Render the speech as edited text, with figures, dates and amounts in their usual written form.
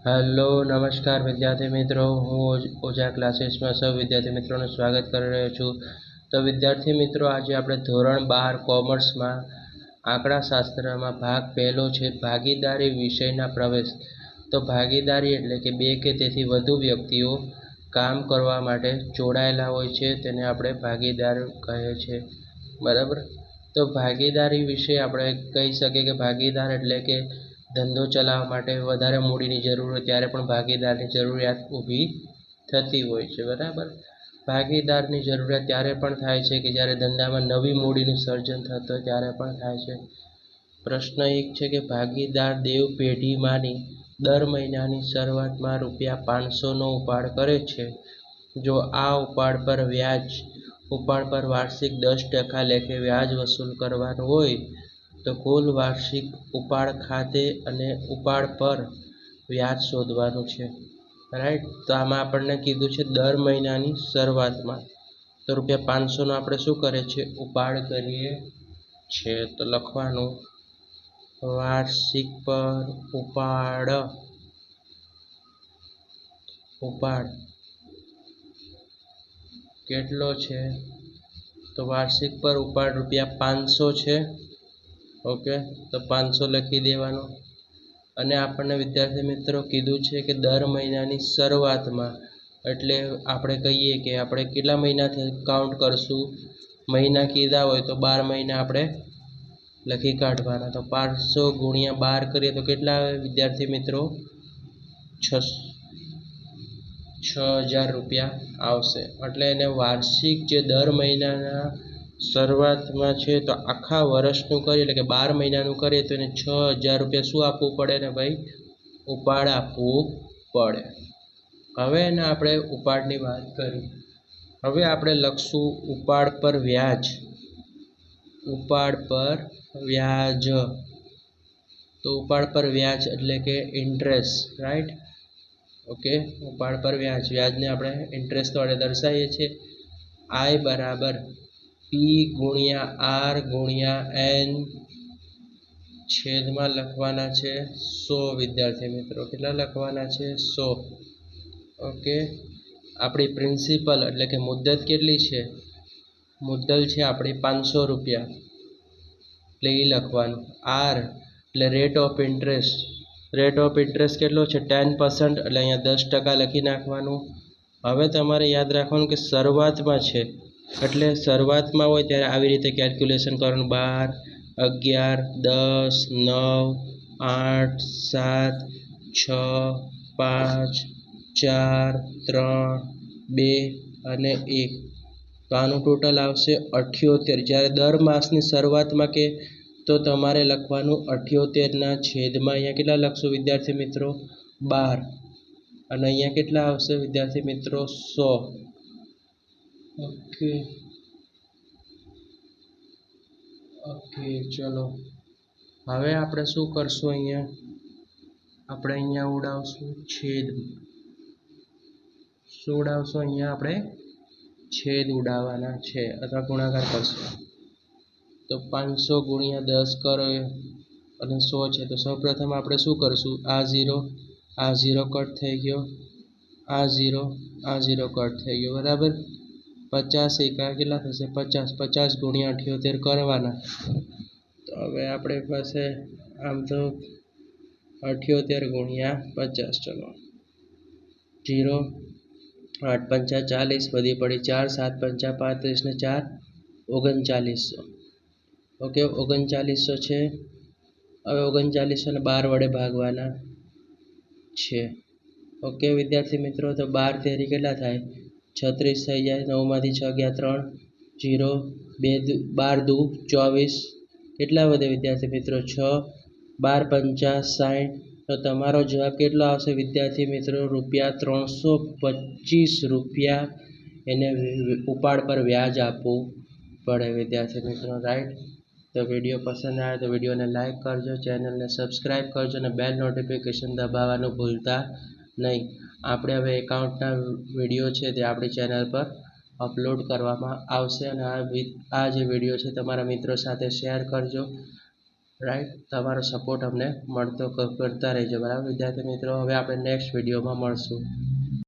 Hello નમસ્કાર વિદ્યાર્થી મિત્રો, હું ઓજા ક્લાસીસમાં સૌ વિદ્યાર્થી મિત્રોનું સ્વાગત કરી રહ્યો છું. તો વિદ્યાર્થી મિત્રો, આજે આપણે ધોરણ 12 કોમર્સમાં આંકડાશાસ્ત્રમાં ભાગ પહેલો છે, ભાગીદારી વિષયના પ્રવેશ. તો ભાગીદારી એટલે કે બે કે તેથી વધુ વ્યક્તિઓ કામ કરવા માટે જોડાયેલા હોય છે, તેને આપણે ભાગીદાર કહે છે. બરાબર. તો ભાગીદારી વિશે આપણે કહી શકીએ કે ભાગીદાર એટલે કે ધંધો ચલાવવા માટે વધારે મૂડીની જરૂર હોય ત્યારે પણ ભાગીદારની જરૂરિયાત ઊભી થતી હોય છે. બરાબર. ભાગીદારની જરૂરિયાત ત્યારે પણ થાય છે કે જ્યારે ધંધામાં નવી મૂડીનું સર્જન થતું હોય ત્યારે પણ થાય છે. પ્રશ્ન એક છે કે ભાગીદાર દેવ પેઢીમાંની દર મહિનાની શરૂઆતમાં ₹500નો ઉપાડ કરે છે. જો આ ઉપાડ પર વાર્ષિક 10% લેખે વ્યાજ વસૂલ કરવાનું હોય તો કુલ વાર્ષિક ઉપાડ ખાતે અને ઉપાડ પર વ્યાજ શોધવાનું છે. રાઈટ. તો આમાં આપણને કીધું છે દર મહિનાની શરૂઆતમાં, તો ₹500નો આપણે શું કરે છે, ઉપાડ કરીએ છે. તો લખવાનું વાર્ષિક પર ઉપાડ કેટલો છે, તો વાર્ષિક પર ઉપાડ ₹500 છે. ઓકે, તો 500 લખી દેવાનો. અને આપણને વિદ્યાર્થી મિત્રો કીધું છે કે દર મહિનાની શરૂઆતમાં, એટલે આપણે કહીએ કે આપણે કેટલા મહિનાથી કાઉન્ટ કરશું, મહિના કીધા હોય તો 12 મહિના આપણે લખી કાઢવાના. તો 500 × 12 કરીએ તો કેટલા આવે વિદ્યાર્થી મિત્રો? 6000 રૂપિયા આવશે. એટલે એને વાર્ષિક જે દર મહિનાના શરૂઆતમાં છે, તો આખા વર્ષનું કરીએ એટલે કે 12 મહિનાનું કરીએ તો એને 6000 રૂપિયા શું આપવું પડે ને ભાઈ? ઉપાડ આપવું પડે. હવે એને આપણે ઉપાડની વાત કરી. હવે આપણે લખશું ઉપાડ પર વ્યાજ. તો ઉપાડ પર વ્યાજ એટલે કે ઇન્ટરેસ્ટ. રાઈટ. ઓકે, ઉપાડ પર વ્યાજને આપણે ઇન્ટરેસ્ટ વડે દર્શાવીએ છીએ. I બરાબર P × R × N છેદમાં લખવાના છે 100. વિદ્યાર્થી મિત્રો, કેટલા લખવાના છે? 100. ઓકે. આપણી પ્રિન્સિપલ એટલે કે મુદ્દત કેટલી છે? મુદ્દલ છે આપણી ₹500, એટલે એ લખવાનું. R એટલે rate of interest. Rate of interest કેટલો છે? 10%, એટલે અહીંયા 10% લખી નાખવાનું. હવે તમારે યાદ રાખવાનું કે શરૂઆતમાં છે, એટલે શરૂઆતમાં હોય ત્યારે આવી રીતે કેલ્ક્યુલેશન કરવાનું. 12, 11, 9, 8, 7, 6, 5, 4, 3, 2 અને 1. તો આનું ટોટલ આવશે 78. જ્યારે દર માસની શરૂઆતમાં કે તો તમારે લખવાનું 78ના છેદમાં અહીંયા કેટલા લખશો વિદ્યાર્થી મિત્રો? 12. અને અહીંયા કેટલા આવશે વિદ્યાર્થી મિત્રો? 100. ઓકે ચલો. હવે આપણે શું કરશું? અહીંયા ઉડાવશું છેદ. શું ઉડાવશું? અહીંયા આપણે છેદ ઉડાવવાના છે અથવા ગુણાકાર કરશું. તો 500 × 10 કરો અને 100 છે. તો સૌપ્રથમ આપણે શું કરશું? આ 0 કટ થઈ ગયો, આ 0 કટ થઈ ગયો. બરાબર. 50 એકા કેટલા થશે? 50. 50 × 78 કરવાના. તો હવે આપણે પાસે આમ તો 78 × 50. ચલો 0, 8 × 5 = 40, વધી પડી 4, 7 × 5 = 35 ને 4 3900. ઓકે, 3900 છે. હવે 3900 ને 12 વડે ભાગવાના છે. ઓકે વિદ્યાર્થી મિત્રો, તો 12 તેરી કેટલા થાય? 36 થઈ જાય. 9 માંથી 6 ગયા 3, 0, 2 12 દુ 24. કેટલા વધે વિદ્યાર્થી મિત્રો? 6, 12 × 5 = 60. તો તમારો જવાબ કેટલો આવશે વિદ્યાર્થી મિત્રો? ₹325 એને ઉપાડ પર વ્યાજ આપવું પડે વિદ્યાર્થી મિત્રો. રાઈટ. તો વિડીયો પસંદ આવે તો વિડીયોને લાઈક કરજો, ચેનલને સબસ્ક્રાઈબ કરજો અને બેલ નોટિફિકેશન દબાવવાનું ભૂલતા નહીં. આપણે હવે એકાઉન્ટના વિડીયો છે તે આપણી ચેનલ પર અપલોડ કરવામાં આવશે. અને આ જે વિડીયો છે તમારા મિત્રો સાથે શેર કરજો. રાઈટ, તમારો સપોર્ટ અમને મળતો કરતા રહેજો. બરાબર વિદ્યાર્થી મિત્રો, હવે આપણે નેક્સ્ટ વિડીયોમાં મળશું.